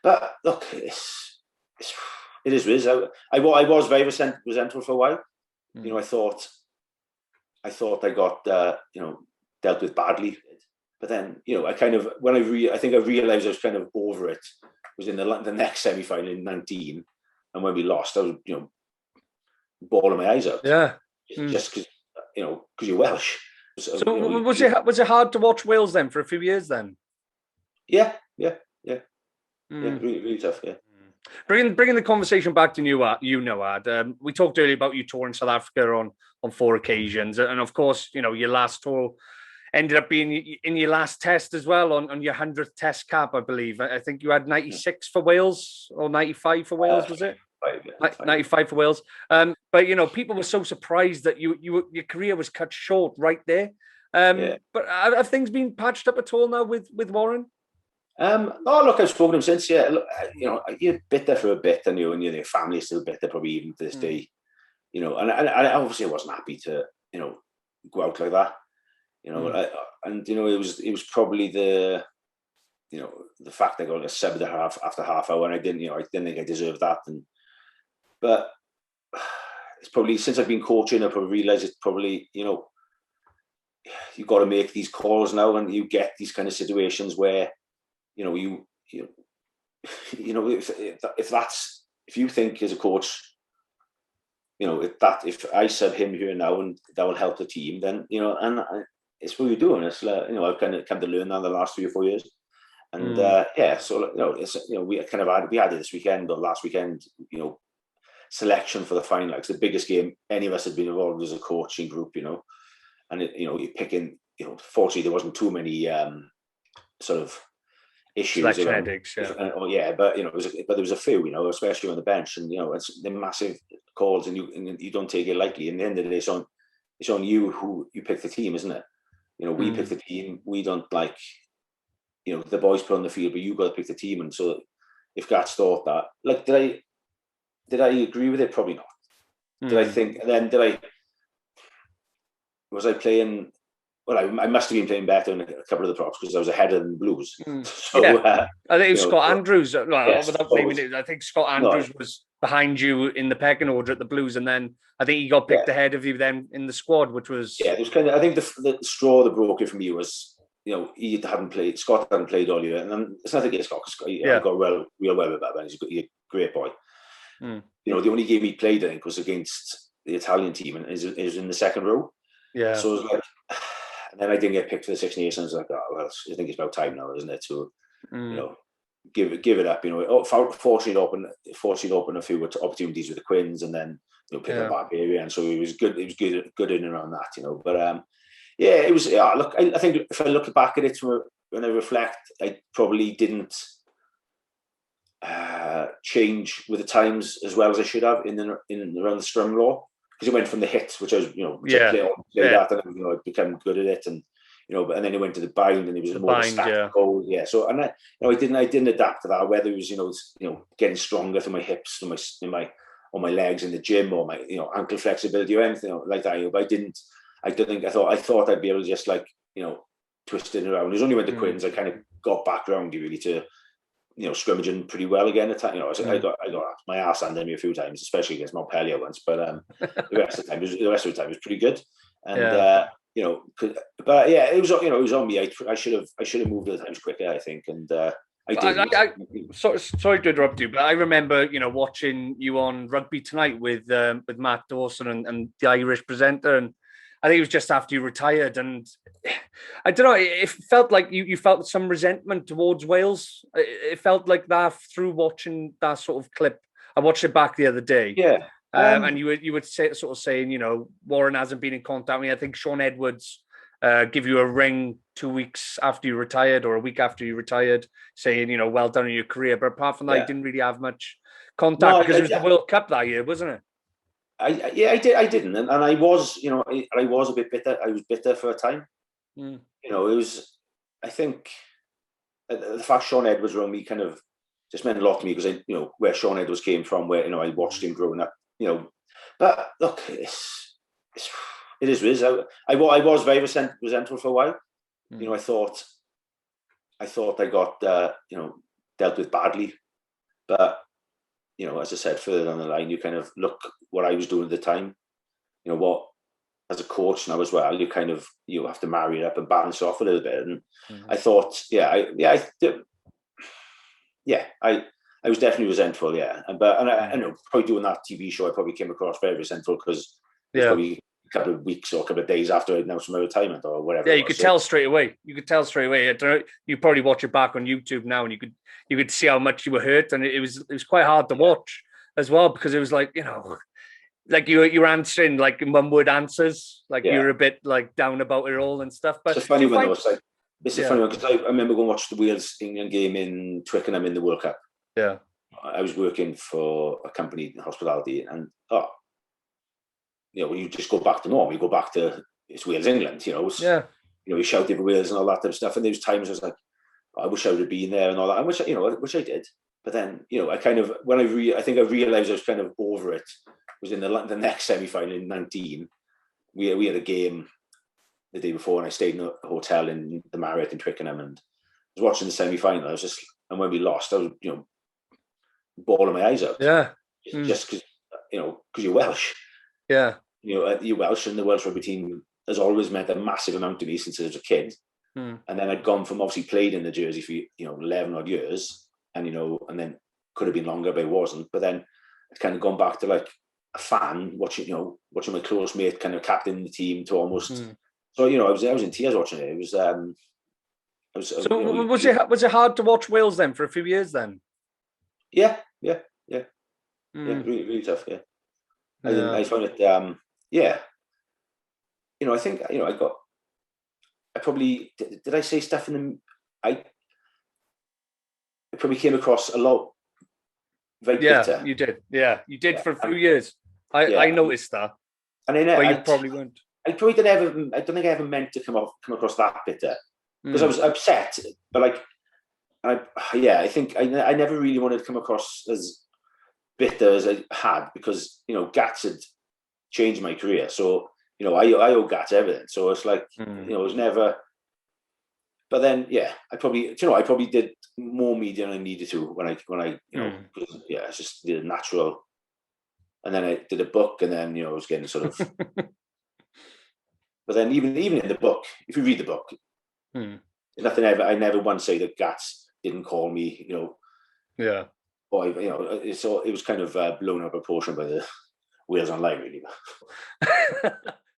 But look, it is what it is. I was very resentful for a while. You know, I thought I got dealt with badly. But then, I kind of I think I realized I was kind of over it. Was in the next semi-final in 19, and when we lost, I was bawling my eyes out. Yeah, just because because you're Welsh. So was it hard to watch Wales then for a few years then? Yeah. Really, really tough. Yeah. Bringing the conversation back to you, Noad. We talked earlier about you touring South Africa on 4 occasions, and of course, your last tour ended up being in your last test as well on your 100th test cap, I believe. I think you had 96 for Wales or 95 for Wales, was it? 95 for Wales. But people were so surprised that your career was cut short right there. But have things been patched up at all now with Warren? Oh, look, I've spoken to him since. Yeah, look, you're bitter for a bit, and your family is still bitter, probably even to this day. And obviously I wasn't happy to go out like that. It was probably the fact I got a sub after half hour, and I didn't think I deserved that. But it's probably, since I've been coaching, I probably realised it's probably you've got to make these calls now, and you get these kind of situations where if you think as a coach, if I sub him here now and that will help the team, then and it's what you're doing. It's I've kind of come to learn that in the last 3 or 4 years, and we had it this weekend or last weekend. Selection for the final, like, it's the biggest game any of us had been involved as a coaching group. And you're picking. Fortunately, there wasn't too many sort of issues selection headaches, but but there was a few, especially on the bench, and it's the massive calls, and you don't take it lightly. In the end of the day, it's on you who you pick the team, isn't it? We pick the team. We don't the boys put on the field, but you got to pick the team. And so if Gats thought that, like, did I agree with it? Probably not. Did I think? And then was I playing? Well, I must have been playing better in a couple of the props because I was ahead of the Blues. So, I think it was Scott Andrews. Without naming it, I think Scott Andrews was behind you in the pecking order at the Blues, and then I think he got picked ahead of you then in the squad, which was it was kind of. I think the straw that broke it for me was Scott hadn't played all year, and then it's nothing against Scott. I got real well with that, and he's a great boy. The only game he played, I think, was against the Italian team, and is in the second row. Yeah. So it was like. And then I didn't get picked for the Six Nations. I was like, well, I think it's about time now, isn't it? So, give it up. Fortunately, open a few opportunities with the Quins, and then pick up Barbarian. So it was good. It was good in and around that, But it was. Yeah, look, I think if I look back at it when I reflect, I probably didn't change with the times as well as I should have in around the scrum law. Because it went from the hits, which I was, play that, and I'd become good at it, and and then it went to the bind, and it was more static goals. Yeah, so and I didn't adapt to that. Whether it was getting stronger through my hips, on my legs in the gym, or my ankle flexibility or anything like that. But I thought I'd be able to just twist it around. It was only when the Quins I kind of got back round really to scrimmaging pretty well again. At time, I got my ass handed me a few times, especially against Montpellier once. But the rest of the time, was pretty good. And but it was on me. I should have moved at times quicker, I think. And I did. Sorry to interrupt you, but I remember watching you on Rugby Tonight with Matt Dawson and the Irish presenter, and I think it was just after you retired, and I don't know, it felt like you felt some resentment towards Wales. It felt like that through watching that sort of clip. I watched it back the other day. Yeah. And you would say, sort of saying, Warren hasn't been in contact with me. I think Sean Edwards give you a ring 2 weeks after you retired, or a week after you retired, saying, well done in your career. But apart from that, you didn't really have much contact because it was the World Cup that year, wasn't it? I didn't, and I was, I was a bit bitter. I was bitter for a time. It was, I think, the fact Sean Edwards around me kind of just meant a lot to me, because where Sean Edwards came from, where I watched him growing up. But look, it is what it is. I was very resentful for a while. I thought I got dealt with badly. But, you know, as I said, further down the line, you kind of look what I was doing at the time, you know, what, as a coach now as well, you have to marry it up and balance it off a little bit. And I thought, I was definitely resentful, yeah. But I know, probably doing that TV show, I probably came across very resentful because it was probably a couple of weeks or a couple of days after I announced my retirement or whatever. Yeah, you could tell straight away. You could tell straight away. I don't know, you probably watch it back on YouTube now, and you could see how much you were hurt, and it was quite hard to watch as well, because it was like, you know, like you're answering like mum-word answers, like you're a bit like down about it all and stuff. But it's a funny one though. It's a funny one because I remember going to watch the Wales England game in Twickenham in the World Cup. Yeah, I was working for a company in hospitality, and you know, when you just go back to normal, you go back to it's Wales England, you know. You know, you shout over Wales and all that type of stuff. And there was times I was like, I wish I would have been there and all that, and which I did. But then, you know, I kind of I think I realised I was kind of over it. Was in the next semi-final in 19. We had a game the day before, and I stayed in a hotel in the Marriott in Twickenham, and I was watching the semi-final. And when we lost, I was, you know, bawling my eyes out. Yeah, just because, you know, because you're Welsh. Yeah, you know, you're Welsh, and the Welsh rugby team has always meant a massive amount to me since I was a kid. And then I'd gone from obviously played in the jersey for, you know, 11 odd years, and, you know, and then could have been longer, but it wasn't. But then I'd kind of gone back to like a fan watching my close mate kind of captain the team to almost. So, you know, I was in tears watching it. It was. So you know, was it hard to watch Wales then for a few years then? Yeah, really, really tough. Yeah, I found it. You know, I think, you know, I probably did I say stuff in the. I probably came across a lot. Very bitter. You did. Yeah, you did for a few years. I noticed that. And I probably weren't. I probably didn't I don't think I ever meant to come across that bitter, because I was upset. But like, I think I never really wanted to come across as bitter as I had, because, you know, Gats had changed my career. So, you know, I owe Gats everything. So it's like, you know, it was never. But then, I probably did more media than I needed to when I you know, it's just the natural. And then I did a book, and then, you know, I was getting sort of. But then even in the book, if you read the book, nothing ever. I never once say that Gats didn't call me, you know. Yeah. Or, you know, it was kind of blown out of proportion by the Wales Online, really.